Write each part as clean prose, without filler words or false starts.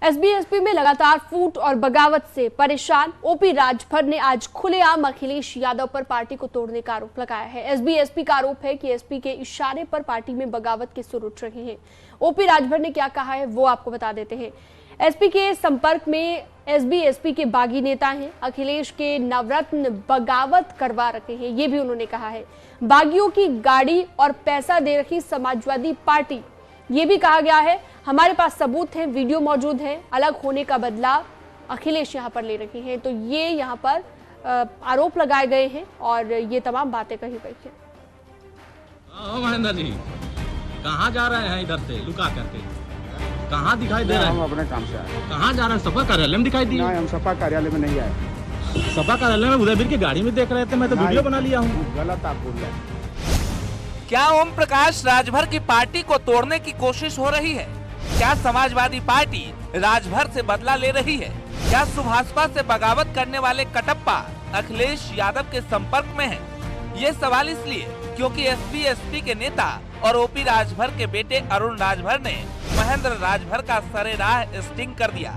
SB-SP में लगातार फूट और बगावत से परेशान ओपी राजभर ने आज खुलेआम अखिलेश यादव पर पार्टी को तोड़ने का आरोप लगाया है। एसबी-एसपी का आरोप है कि एसपी के इशारे पर पार्टी में बगावत के सुर उठ रहे हैं। ओपी राजभर ने क्या कहा है वो आपको बता देते हैं। एसपी के संपर्क में एसबी-एसपी के बागी नेता हैं। अखिलेश के नवरत्न बगावत करवा रखे हैं, ये भी उन्होंने कहा है। बागियों की गाड़ी और पैसा दे रखी समाजवादी पार्टी, ये भी कहा गया है। हमारे पास सबूत हैं, वीडियो मौजूद है। अलग होने का बदलाव अखिलेश यहाँ पर ले रहे हैं, तो ये यहाँ पर आरोप लगाए गए हैं और ये तमाम बातें कही गई हैं। महेंद्र जी कहाँ जा रहे हैं? इधर से लुका करके कहाँ दिखाई दे रहे हैं? हम अपने काम से आए। कहाँ जा रहे हैं? सपा कार्यालय में दिखाई दिए? नहीं, हम सपा कार्यालय में नहीं आए। सपा कार्यालय में उदयवीर की गाड़ी में देख रहे थे, मैं तो वीडियो बना लिया हूँ। गलत आप बोल रहे हैं। क्या ओम प्रकाश राजभर की पार्टी को तोड़ने की कोशिश हो रही है? क्या समाजवादी पार्टी राजभर से बदला ले रही है? क्या सुभाषपा से बगावत करने वाले कटप्पा अखिलेश यादव के संपर्क में है? ये सवाल इसलिए क्योंकि एसबी-एसपी के नेता और ओपी राजभर के बेटे अरुण राजभर ने महेंद्र राजभर का सरेराह स्टिंग कर दिया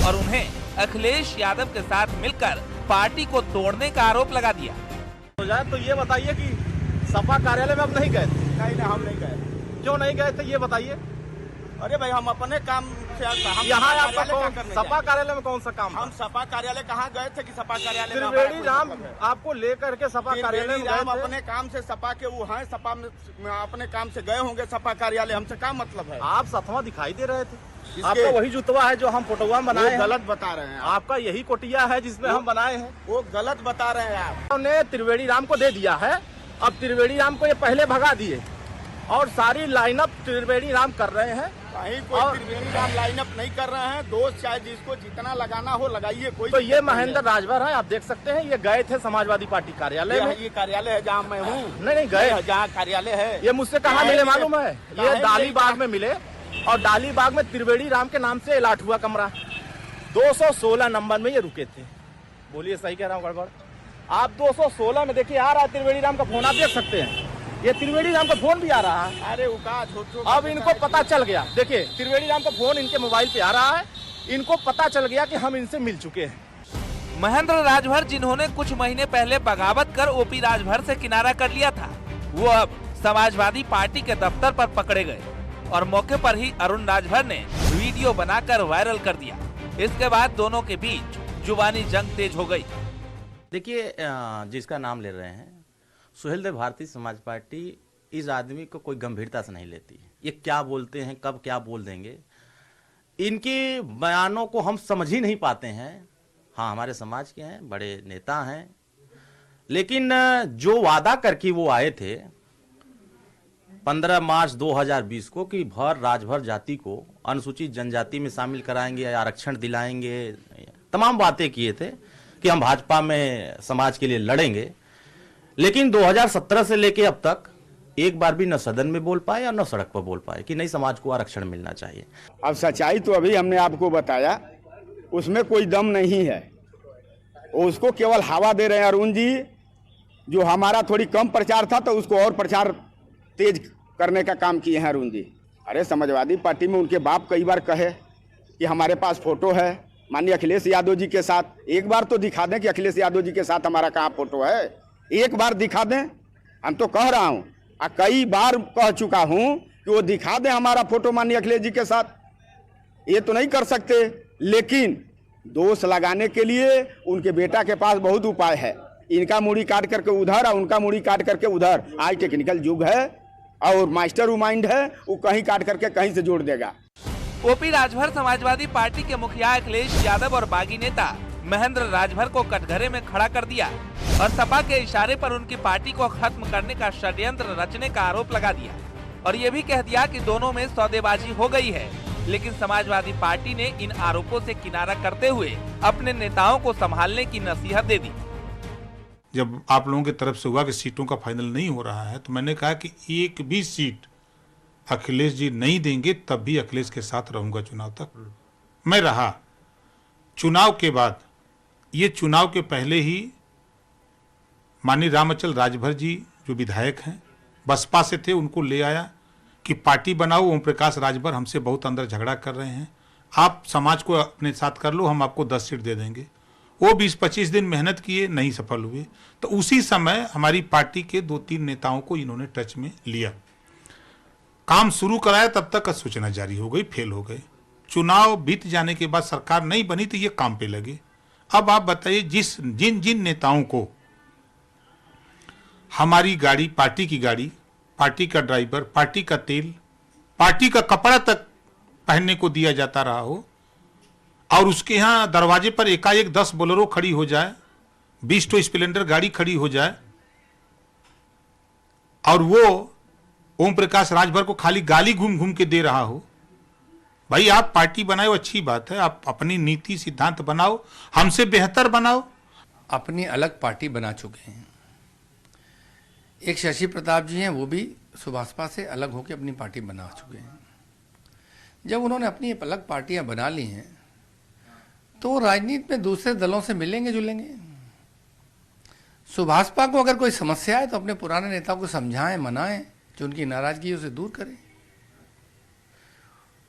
और उन्हें अखिलेश यादव के साथ मिलकर पार्टी को तोड़ने का आरोप लगा दिया। तो ये बताइए कि सपा कार्यालय में अब नहीं गए थे? नहीं, हम नहीं गए। क्यों नहीं गए थे ये बताइए। अरे भाई, हम अपने काम से हम यहाँ आपका सपा कार्यालय में कौन सा काम? हम सपा कार्यालय कहाँ गए थे कि सपा कार्यालय में त्रिवेणी राम आपको लेकर के सपा कार्यालय में राम अपने काम से सपा के वो हैं, सपा में अपने काम से गए होंगे सपा कार्यालय। हमसे क्या मतलब है? आप सतवा दिखाई दे रहे थे। आपका वही जुतवा है जो हम फोटोवा बनाए हैं। गलत बता रहे हैं। आपका यही कोटिया है जिसमें हम बनाए हैं। वो गलत बता रहे हैं आप। हमने त्रिवेणी राम को दे दिया है। अब त्रिवेणी राम को ये पहले भगा दिए और सारी लाइनअप त्रिवेणी राम कर रहे हैं। कहीं कोई त्रिवेणी राम लाइनअप नहीं कर रहे हैं। दोस्त चाहे जिसको जितना लगाना हो लगाइए, कोई तो ये महेंद्र राजभर है, आप देख सकते हैं। ये गए थे समाजवादी पार्टी कार्यालय में। ये कार्यालय है जहाँ मैं हूँ। नहीं गए, जहाँ कार्यालय है। ये मुझसे कहाँ मिले मालूम है? ये डालीबाग में मिले और डालीबाग में त्रिवेणी राम के नाम से अलाट हुआ कमरा 216 नंबर में ये रुके थे। बोलिए सही कह रहा हूँ गड़बड़? आप 216 में देखिए, आ रहा है त्रिवेणी राम का फोन, आप देख सकते हैं। ये त्रिवेणी राम का फोन भी आ रहा है। अरे अब इनको पता चल गया। देखिए त्रिवेणी राम का फोन इनके मोबाइल पे आ रहा है। इनको पता चल गया कि हम इनसे मिल चुके हैं। महेंद्र राजभर जिन्होंने कुछ महीने पहले बगावत कर ओपी राजभर से किनारा कर लिया था, वो अब समाजवादी पार्टी के दफ्तर पर पकड़े गए और मौके पर ही अरुण राजभर ने वीडियो बनाकर वायरल कर दिया। इसके बाद दोनों के बीच जुबानी जंग तेज हो गई। देखिए, जिसका नाम ले रहे हैं सुहेल देव, भारतीय समाज पार्टी इस आदमी को कोई गंभीरता से नहीं लेती। ये क्या बोलते हैं, कब क्या बोल देंगे, इनके बयानों को हम समझ ही नहीं पाते हैं। हाँ, हमारे समाज के हैं, बड़े नेता हैं, लेकिन जो वादा करके वो आए थे 15 मार्च 2020 को कि भर राजभर जाति को अनुसूचित जनजाति में शामिल कराएंगे, आरक्षण दिलाएंगे, तमाम बातें किए थे कि हम भाजपा में समाज के लिए लड़ेंगे। लेकिन 2017 से लेके अब तक एक बार भी न सदन में बोल पाए और न सड़क पर बोल पाए कि नहीं समाज को आरक्षण मिलना चाहिए। अब सच्चाई तो अभी हमने आपको बताया, उसमें कोई दम नहीं है। उसको केवल हवा दे रहे हैं अरुण जी। जो हमारा थोड़ी कम प्रचार था तो उसको और प्रचार तेज करने का काम किए हैं अरुण जी। अरे समाजवादी पार्टी में उनके बाप कई बार कहे कि हमारे पास फोटो है माननीय अखिलेश यादव जी के साथ। एक बार तो दिखा दें कि अखिलेश यादव जी के साथ हमारा कहाँ फोटो है। एक बार दिखा दें। हम तो कह रहा हूँ, कई बार कह चुका हूँ कि वो दिखा दें हमारा फोटो माननीय अखिलेश जी के साथ। ये तो नहीं कर सकते, लेकिन दोष लगाने के लिए उनके बेटा के पास बहुत उपाय है। इनका मुड़ी काट करके उधर और उनका मुड़ी काट करके उधर। आज टेक्निकल युग है और मास्टर माइंड है, वो कहीं काट करके कहीं से जोड़ देगा। ओपी राजभर समाजवादी पार्टी के मुखिया अखिलेश यादव और बागी नेता महेंद्र राजभर को कटघरे में खड़ा कर दिया और सपा के इशारे पर उनकी पार्टी को खत्म करने का षड्यंत्र रचने का आरोप लगा दिया और ये भी कह दिया कि दोनों में सौदेबाजी हो गई है। लेकिन समाजवादी पार्टी ने इन आरोपों से किनारा करते हुए अपने नेताओं को संभालने की नसीहत दे दी। जब आप लोगों की तरफ से हुआ कि सीटों का फाइनल नहीं हो रहा है, तो मैंने कहा कि एक भी सीट अखिलेश जी नहीं देंगे, तब भी अखिलेश के साथ रहूंगा चुनाव तक। मैं रहा। चुनाव के बाद, ये चुनाव के पहले ही माननीय रामअचल राजभर जी जो विधायक हैं, बसपा से थे, उनको ले आया कि पार्टी बनाओ। ओम प्रकाश राजभर हमसे बहुत अंदर झगड़ा कर रहे हैं, आप समाज को अपने साथ कर लो, हम आपको 10 सीट दे देंगे। वो 20-25 दिन मेहनत किए, नहीं सफल हुए। तो उसी समय हमारी पार्टी के 2-3 नेताओं को इन्होंने टच में लिया, काम शुरू कराया, तब तक सूचना जारी हो गई, फेल हो गए। चुनाव बीत जाने के बाद सरकार नहीं बनी तो ये काम पे लगे। अब आप बताइए, जिन जिन नेताओं को हमारी गाड़ी, पार्टी की गाड़ी, पार्टी का ड्राइवर, पार्टी का तेल, पार्टी का कपड़ा तक पहनने को दिया जाता रहा हो, और उसके यहाँ दरवाजे पर एकाएक 10 बोलेरो खड़ी हो जाए, 20 तो स्प्लेंडर गाड़ी खड़ी हो जाए, और वो ओम प्रकाश राजभर को खाली गाली घूम घूम के दे रहा हो। भाई आप पार्टी बनाओ, अच्छी बात है, आप अपनी नीति सिद्धांत बनाओ, हमसे बेहतर बनाओ। अपनी अलग पार्टी बना चुके हैं। एक शशि प्रताप जी हैं, वो भी सुभाषपा से अलग होकर अपनी पार्टी बना चुके हैं। जब उन्होंने अपनी अलग पार्टियां बना ली हैं तो राजनीति में दूसरे दलों से मिलेंगे जुलेंगे। सुभाषपा को अगर कोई समस्या है तो अपने पुराने नेताओं को समझाएं, मनाएं, जो उनकी नाराजगी है उसे दूर करें।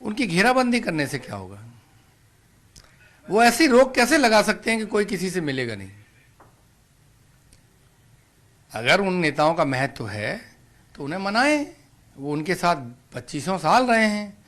उनकी घेराबंदी करने से क्या होगा? वो ऐसी रोक कैसे लगा सकते हैं कि कोई किसी से मिलेगा नहीं? अगर उन नेताओं का महत्व है तो उन्हें मनाएं, वो उनके साथ 25 साल रहे हैं।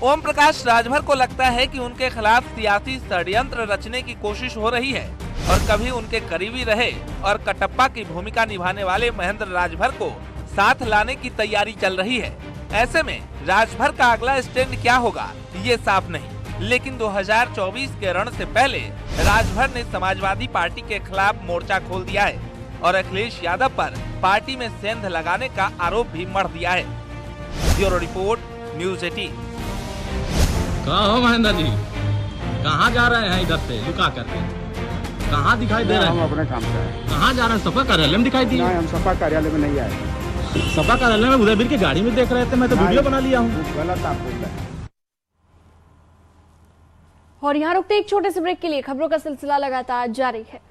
ओम प्रकाश राजभर को लगता है कि उनके खिलाफ सियासी षड्यंत्र रचने की कोशिश हो रही है और कभी उनके करीबी रहे और कटप्पा की भूमिका निभाने वाले महेंद्र राजभर को साथ लाने की तैयारी चल रही है। ऐसे में राजभर का अगला स्टैंड क्या होगा ये साफ नहीं, लेकिन 2024 के रण से पहले राजभर ने समाजवादी पार्टी के खिलाफ मोर्चा खोल दिया है और अखिलेश यादव पर पार्टी में सेंध लगाने का आरोप भी मढ़ दिया है। Bureau report, news 18। कहाँ हो महेंद्र जी? कहाँ जा रहे हैं इधर से लुका करके? कहाँ दिखाई दे रहे हैं? हम अपने काम से आए। कहाँ जा रहे हैं? सपा कार्यालय में दिखाई दिए? नहीं, हम सपा कार्यालय में नहीं आए। सपा कार्यालय में उदयवीर की गाड़ी में देख रहे थे, मैं तो वीडियो बना लिया हूँ। गलत आप बोल रहे हैं। और यहाँ रुकते एक छोटे से ब्रेक के लिए खबरों का सिलसिला लगातार जारी है।